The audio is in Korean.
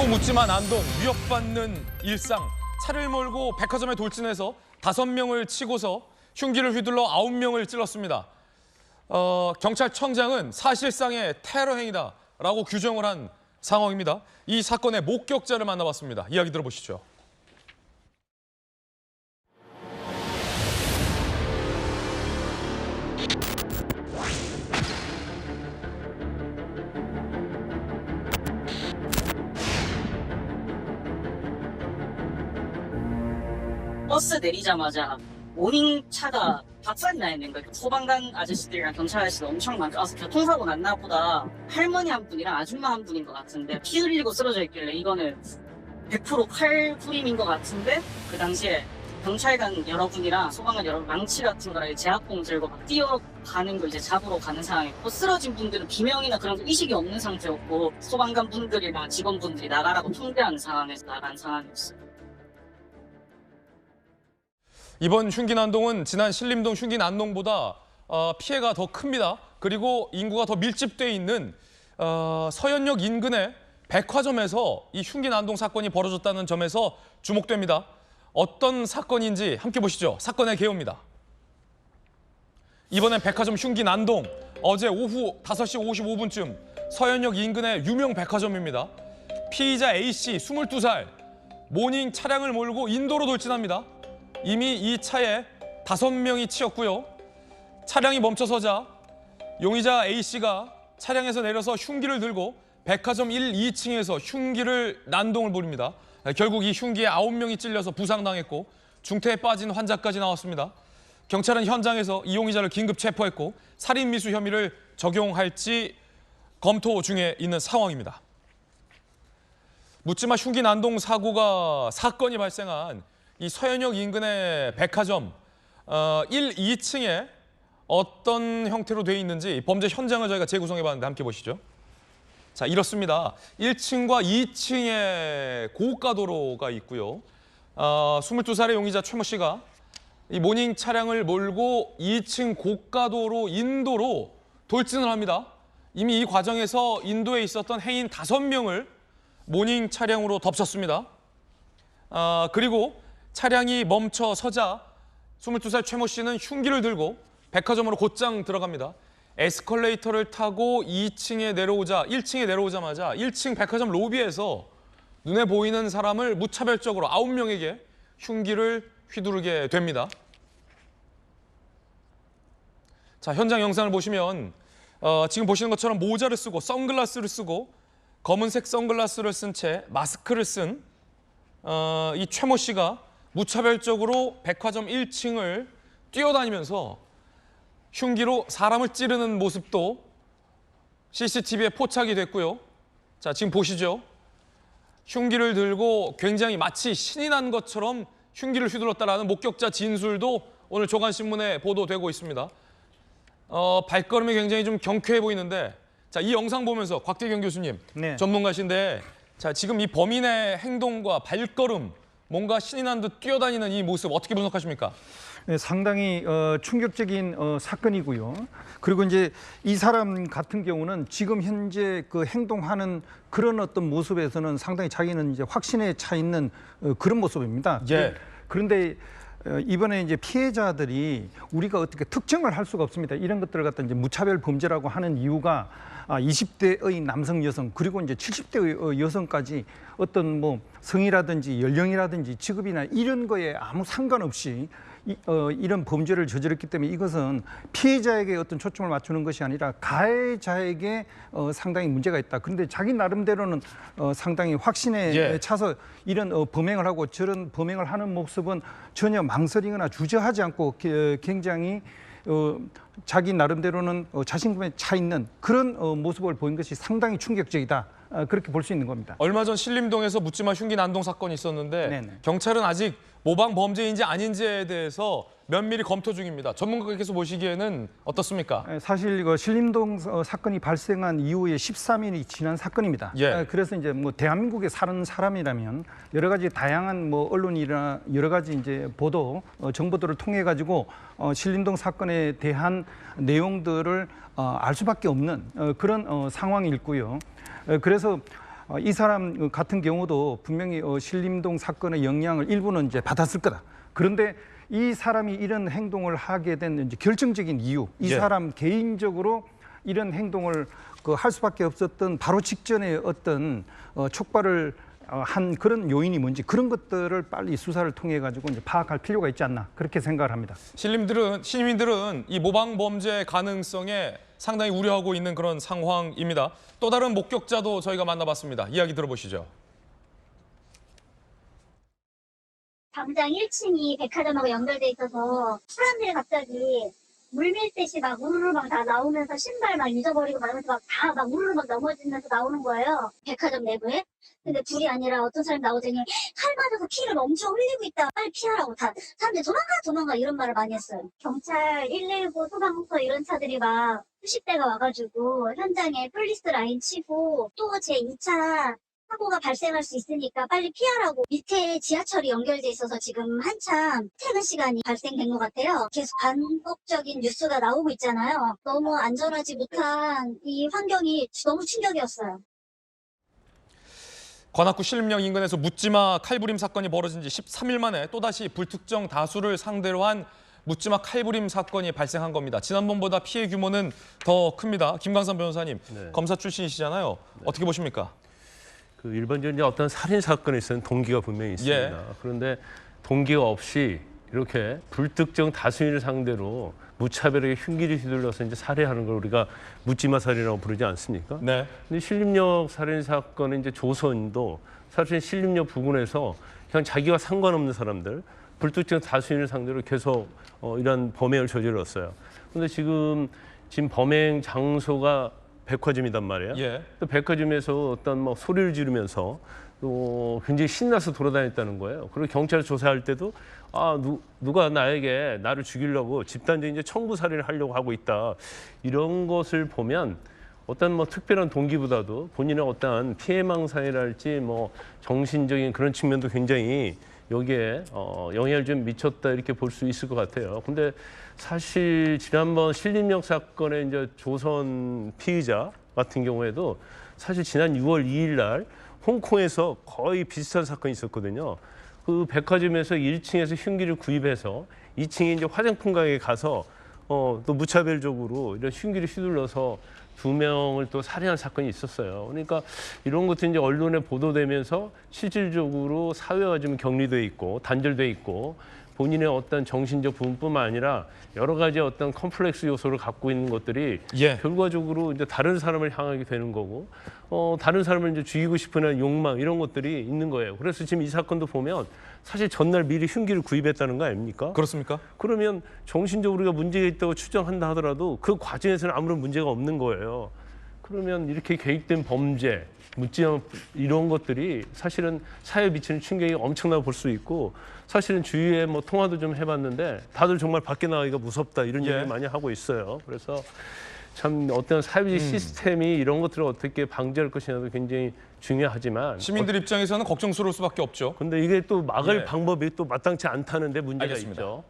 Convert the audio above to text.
또 묻지마 난동, 위협받는 일상. 차를 몰고 백화점에 돌진해서 5명을 치고서 흉기를 휘둘러 9명을 찔렀습니다. 경찰청장은 사실상의 테러 행위다라고 규정을 한 상황입니다. 이 사건의 목격자를 만나봤습니다. 이야기 들어보시죠. 버스 내리자마자 모닝차가 박살이 나 있는 거예요. 소방관 아저씨들이랑 경찰 아저씨도 엄청 많고 교통사고 났나 보다. 할머니 한 분이랑 아줌마 한 분인 것 같은데 피 흘리고 쓰러져 있길래 이거는 100% 칼부림인 것 같은데 그 당시에 경찰관 여러분이랑 소방관 여러분 망치 같은 거랑 제압봉 들고 막 뛰어가는 거 이제 잡으러 가는 상황이고 쓰러진 분들은 비명이나 그런 의식이 없는 상태였고 소방관 분들이랑 직원분들이 나가라고 통제하는 상황에서 나간 상황이었어요. 이번 흉기 난동은 지난 신림동 흉기 난동보다 피해가 더 큽니다. 그리고 인구가 더 밀집돼 있는 서현역 인근의 백화점에서 이 흉기 난동 사건이 벌어졌다는 점에서 주목됩니다. 어떤 사건인지 함께 보시죠. 사건의 개요입니다. 이번엔 백화점 흉기 난동. 어제 오후 5시 55분쯤 서현역 인근의 유명 백화점입니다. 피의자 A씨 22살 모닝 차량을 몰고 인도로 돌진합니다. 이미 이 차에 5명이 치였고요. 차량이 멈춰서자 용의자 A씨가 차량에서 내려서 흉기를 들고 백화점 1, 2층에서 흉기를 난동을 벌입니다. 결국 이 흉기에 9명이 찔려서 부상당했고 중태에 빠진 환자까지 나왔습니다. 경찰은 현장에서 이 용의자를 긴급 체포했고 살인미수 혐의를 적용할지 검토 중에 있는 상황입니다. 묻지마 흉기 난동 사건이 발생한 이 서현역 인근의 백화점 1, 2층에 어떤 형태로 되어 있는지 범죄 현장을 저희가 재구성해봤는데 함께 보시죠. 자, 이렇습니다. 1층과 2층에 고가도로가 있고요. 22살의 용의자 최모 씨가 이 모닝 차량을 몰고 2층 고가도로 인도로 돌진을 합니다. 이미 이 과정에서 인도에 있었던 행인 5명을 모닝 차량으로 덮쳤습니다. 그리고 차량이 멈춰서자 22살 최모 씨는 흉기를 들고 백화점으로 곧장 들어갑니다. 에스컬레이터를 타고 2층에 내려오자 1층에 내려오자마자 1층 백화점 로비에서 눈에 보이는 사람을 무차별적으로 9명에게 흉기를 휘두르게 됩니다. 자, 현장 영상을 보시면 지금 보시는 것처럼 모자를 쓰고 선글라스를 쓰고 검은색 선글라스를 쓴 채 마스크를 쓴 이 최모 씨가 무차별적으로 백화점 1층을 뛰어다니면서 흉기로 사람을 찌르는 모습도 CCTV에 포착이 됐고요. 자, 지금 보시죠. 흉기를 들고 굉장히 마치 신이 난 것처럼 흉기를 휘둘렀다라는 목격자 진술도 오늘 조간신문에 보도되고 있습니다. 발걸음이 굉장히 좀 경쾌해 보이는데 자, 이 영상 보면서 곽대경 교수님 네. 전문가신데 자, 지금 이 범인의 행동과 발걸음 뭔가 신이 난 듯 뛰어다니는 이 모습 어떻게 분석하십니까? 네, 상당히 충격적인 사건이고요. 그리고 이제 이 사람 같은 경우는 지금 현재 그 행동하는 그런 어떤 모습에서는 상당히 자기는 이제 확신에 차 있는 그런 모습입니다. 예. 그런데 이번에 이제 피해자들이 우리가 어떻게 특정을 할 수가 없습니다. 이런 것들을 갖다 이제 무차별 범죄라고 하는 이유가 20대의 남성, 여성 그리고 이제 70대의 여성까지 어떤 뭐 성이라든지 연령이라든지 직업이나 이런 거에 아무 상관없이 이런 범죄를 저질렀기 때문에 이것은 피해자에게 어떤 초점을 맞추는 것이 아니라 가해자에게 상당히 문제가 있다. 그런데 자기 나름대로는 상당히 확신에 차서 이런 범행을 하고 저런 범행을 하는 모습은 전혀 망설이거나 주저하지 않고 굉장히 자기 나름대로는 자신감에 차 있는 그런 모습을 보인 것이 상당히 충격적이다. 그렇게 볼 수 있는 겁니다. 얼마 전 신림동에서 묻지마 흉기 난동 사건이 있었는데 네네. 경찰은 아직 모방 범죄인지 아닌지에 대해서 면밀히 검토 중입니다. 전문가께서 보시기에는 어떻습니까? 사실 신림동 사건이 발생한 이후에 13일이 지난 사건입니다. 예. 그래서 이제 뭐 대한민국에 사는 사람이라면 여러 가지 다양한 뭐 언론이나 여러 가지 이제 보도 정보들을 통해 가지고 신림동 사건에 대한 내용들을 알 수밖에 없는 그런 상황이 있고요. 그래서 이 사람 같은 경우도 분명히 신림동 사건의 영향을 일부는 이제 받았을 거다. 그런데 이 사람이 이런 행동을 하게 된 이제 결정적인 이유, 이 예. 사람 개인적으로 이런 행동을 할 수밖에 없었던 바로 직전에 어떤 촉발을 한 그런 요인이 뭔지 그런 것들을 빨리 수사를 통해 가지고 이제 파악할 필요가 있지 않나 그렇게 생각을 합니다. 시민들은 이 모방 범죄 가능성에 상당히 우려하고 있는 그런 상황입니다. 또 다른 목격자도 저희가 만나봤습니다. 이야기 들어보시죠. 당장 1층이 백화점하고 연결돼 있어서 사람들이 갑자기 물밀듯이 막 우르르 막 다 나오면서 신발 막 잊어버리고 막 이러면서 막 다 막 우르르 막 넘어지면서 나오는 거예요. 백화점 내부에. 근데 둘이 아니라 어떤 사람이 나오더니 칼 맞아서 피를 엄청 흘리고 있다. 빨리 피하라고 다 사람들이 도망가 이런 말을 많이 했어요. 경찰 119 소방서 이런 차들이 막 수십 대가 와가지고 현장에 폴리스 라인 치고 또 제 2차 사고가 발생할 수 있으니까 빨리 피하라고 밑에 지하철이 연결돼 있어서 지금 한참 퇴근 시간이 발생된 것 같아요. 계속 반복적인 뉴스가 나오고 있잖아요. 너무 안전하지 못한 이 환경이 너무 충격이었어요. 관악구 신림역 인근에서 묻지마 칼부림 사건이 벌어진 지 13일 만에 또다시 불특정 다수를 상대로 한 묻지마 칼부림 사건이 발생한 겁니다. 지난번보다 피해 규모는 더 큽니다. 김광선 변호사님, 네. 검사 출신이시잖아요. 어떻게 보십니까? 그 일반적인 어떤 살인 사건에 있어서는 동기가 분명히 있습니다. 예. 그런데 동기가 없이 이렇게 불특정 다수인을 상대로 무차별하게 흉기를 휘둘러서 이제 살해하는 걸 우리가 묻지마 살인이라고 부르지 않습니까? 네. 근데 신림역 살인 사건은 이제 조선도 사실 신림역 부근에서 그냥 자기와 상관없는 사람들 불특정 다수인을 상대로 계속 이런 범행을 저질렀어요. 그런데 지금 범행 장소가 백화점이단 말이에요. 예. 또 백화점에서 어떤 뭐 소리를 지르면서 또 굉장히 신나서 돌아다녔다는 거예요. 그리고 경찰 조사할 때도 누가 나를 죽이려고 집단적인 이제 청부 살인을 하려고 하고 있다. 이런 것을 보면 어떤 뭐 특별한 동기보다도 본인의 어떠한 피해망상이랄지 뭐 정신적인 그런 측면도 굉장히 여기에 영향을 좀 미쳤다 이렇게 볼 수 있을 것 같아요. 근데 사실 지난번 신림역 사건의 이제 조선 피의자 같은 경우에도 사실 지난 6월 2일 날 홍콩에서 거의 비슷한 사건이 있었거든요. 그 백화점에서 1층에서 흉기를 구입해서 2층에 이제 화장품 가게에 가서 또 무차별적으로 이런 흉기를 휘둘러서 2명을 또 살해한 사건이 있었어요. 그러니까 이런 것들이 이제 언론에 보도되면서 실질적으로 사회가 좀 격리돼 있고 단절돼 있고 본인의 어떤 정신적 부분뿐만 아니라 여러 가지 어떤 컴플렉스 요소를 갖고 있는 것들이 예. 결과적으로 이제 다른 사람을 향하게 되는 거고 다른 사람을 이제 죽이고 싶은 욕망 이런 것들이 있는 거예요. 그래서 지금 이 사건도 보면 사실 전날 미리 흉기를 구입했다는 거 아닙니까? 그렇습니까? 그러면 정신적으로 우리가 문제가 있다고 추정한다 하더라도 그 과정에서는 아무런 문제가 없는 거예요. 그러면 이렇게 계획된 범죄, 묻지마 이런 것들이 사실은 사회에 미치는 충격이 엄청나고 볼 수 있고 사실은 주위에 뭐 통화도 좀 해봤는데 다들 정말 밖에 나가기가 무섭다 이런 예. 얘기를 많이 하고 있어요. 그래서 참 어떤 사회적 시스템이 이런 것들을 어떻게 방지할 것이냐도 굉장히 중요하지만 시민들 입장에서는 걱정스러울 수밖에 없죠. 근데 이게 또 막을 예. 방법이 또 마땅치 않다는데 문제가 알겠습니다. 있죠.